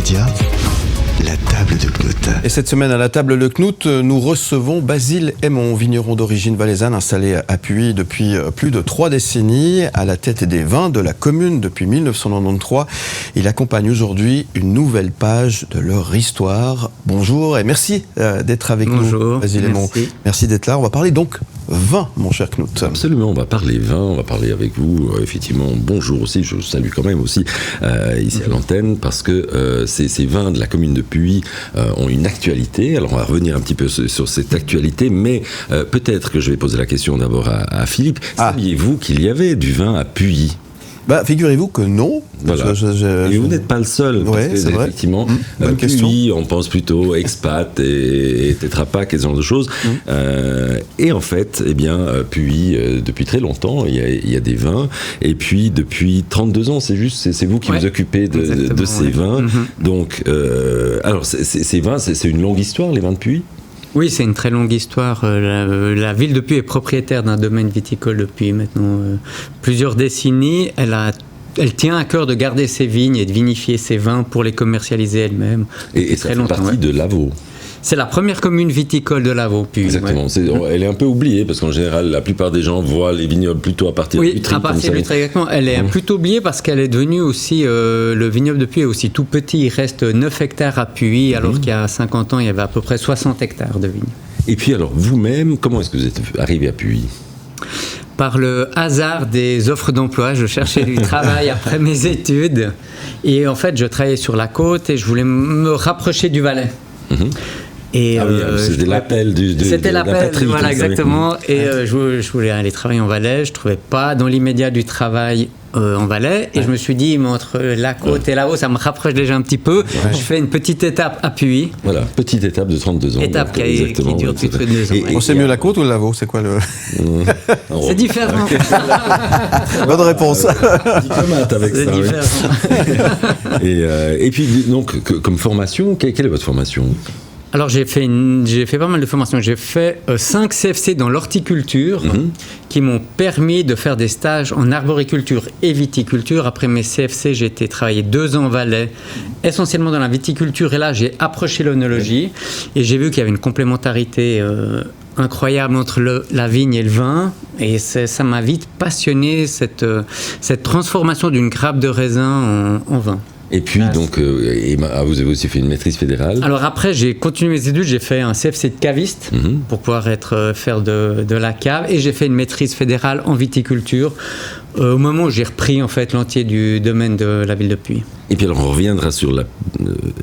Média, la table de Knut. Et cette semaine à la table de Knut, nous recevons Basile Aymon, vigneron d'origine valaisanne installé à Puy depuis plus de 3 décennies, à la tête des vins de la commune depuis 1993. Il accompagne aujourd'hui une nouvelle page de leur histoire. Bonjour et merci d'être avec nous, Basile Aymon. Merci d'être là. On va parler donc vin, mon cher Knut. Absolument, on va parler vin, on va parler avec vous. Effectivement, bonjour aussi, je salue quand même aussi ici à l'antenne, parce que ces vins de la commune de Puy ont une actualité. Alors on va revenir un petit peu sur cette actualité, mais peut-être que je vais poser la question d'abord à Philippe. Saviez-vous qu'il y avait du vin à Puy ? Figurez-vous que non. Voilà. Et vous n'êtes pas le seul. Ouais, c'est vrai. Effectivement, Puy, on pense plutôt expat et Tetra Pak et ce genre de choses. Et en fait, Puy, depuis très longtemps, il y a des vins. Et puis, depuis 32 ans, c'est vous qui vous occupez de ces vins. Donc, alors, ces vins, c'est une longue histoire, les vins de Puy ? Oui, c'est une très longue histoire. La ville de Puy est propriétaire d'un domaine viticole depuis maintenant plusieurs décennies. Elle tient à cœur de garder ses vignes et de vinifier ses vins pour les commercialiser elle-même. Et ça fait partie de Lavaux. C'est la première commune viticole de Lavaux, Puy. Exactement. Ouais. Elle est un peu oubliée parce qu'en général, la plupart des gens voient les vignobles plutôt à partir du Lutry. Oui, à partir du Lutry, exactement. Elle est plutôt oubliée parce qu'elle est devenue aussi... le vignoble de Puy est aussi tout petit. Il reste 9 hectares à Puy, alors qu'il y a 50 ans, il y avait à peu près 60 hectares de vignes. Et puis alors, vous-même, comment est-ce que vous êtes arrivé à Puy ? Par le hasard des offres d'emploi, je cherchais du travail après mes études. Et en fait, je travaillais sur la côte et je voulais me rapprocher du Valais. Et c'était l'appel C'était l'appel, voilà, exactement. Et je voulais aller travailler en Valais. Je ne trouvais pas dans l'immédiat du travail en Valais. Et je me suis dit, entre la côte et là-haut, ça me rapproche déjà un petit peu. Je fais une petite étape à Puy. Voilà, petite étape de 32 ans. Étape qui dure plus de 2 ans. On sait mieux la côte ou le Lavaux ? C'est quoi le... C'est différent. Bonne réponse. Diplomate avec ça. C'est différent. Et puis, donc, comme formation, quelle est votre formation ? Alors j'ai fait pas mal de formations. J'ai fait 5 CFC dans l'horticulture qui m'ont permis de faire des stages en arboriculture et viticulture. Après mes CFC, j'ai été travailler 2 ans en Valais, essentiellement dans la viticulture. Et là, j'ai approché l'œnologie et j'ai vu qu'il y avait une complémentarité incroyable entre la vigne et le vin. Et ça m'a vite passionné, cette transformation d'une grappe de raisin en vin. Et puis, donc, vous avez aussi fait une maîtrise fédérale ? Alors après, j'ai continué mes études, j'ai fait un CFC de caviste pour pouvoir faire de la cave, et j'ai fait une maîtrise fédérale en viticulture au moment où j'ai repris en fait l'entier du domaine de la ville de Puy. Et puis alors on reviendra sur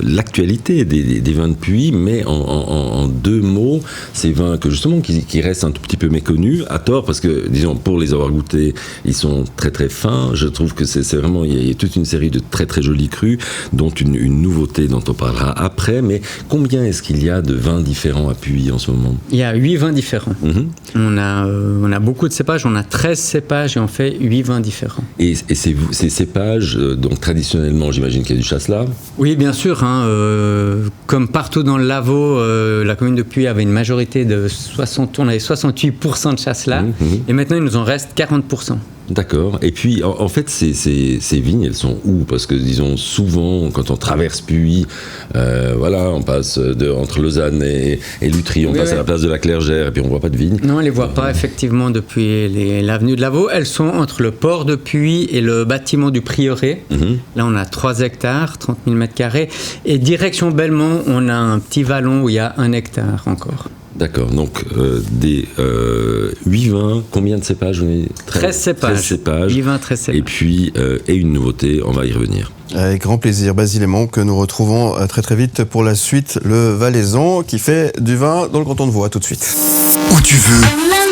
l'actualité des vins de Puy, mais en 2 mots, ces vins qui restent un tout petit peu méconnus, à tort, parce que, disons, pour les avoir goûtés, ils sont très très fins. Je trouve que c'est vraiment, il y a toute une série de très très jolis crus, dont une nouveauté dont on parlera après. Mais combien est-ce qu'il y a de vins différents à Puy en ce moment ? Il y a 8 vins différents. On a beaucoup de cépages, on a 13 cépages et on fait 8 vins différents. Et ces cépages, donc traditionnellement, j'imagine qu'il y a du chasselas ? Oui, bien sûr. Comme partout dans le Lavaux, la commune de Puy avait une majorité de 60, on avait 68% de chasselas, et maintenant il nous en reste 40%. D'accord. Et puis, en fait, ces vignes, elles sont où ? Parce que, disons, souvent, quand on traverse Puy, on passe entre Lausanne et Lutry, on passe à la place de la Clergère, et puis on ne voit pas de vignes. Non, on ne les voit pas, effectivement, depuis l'avenue de Lavaux. Elles sont entre le port de Puy et le bâtiment du prieuré. Là, on a 3 hectares, 30 000 m². Et direction Belmont, on a un petit vallon où il y a 1 hectare encore. D'accord, donc des 8 vins, combien de cépages ? 13 cépages. 8 vins, 13 cépages. Et puis, une nouveauté, on va y revenir. Avec grand plaisir, Basile Aymon, que nous retrouvons très très vite pour la suite, le Valaisan qui fait du vin dans le canton de Vaud. À tout de suite. Où tu veux.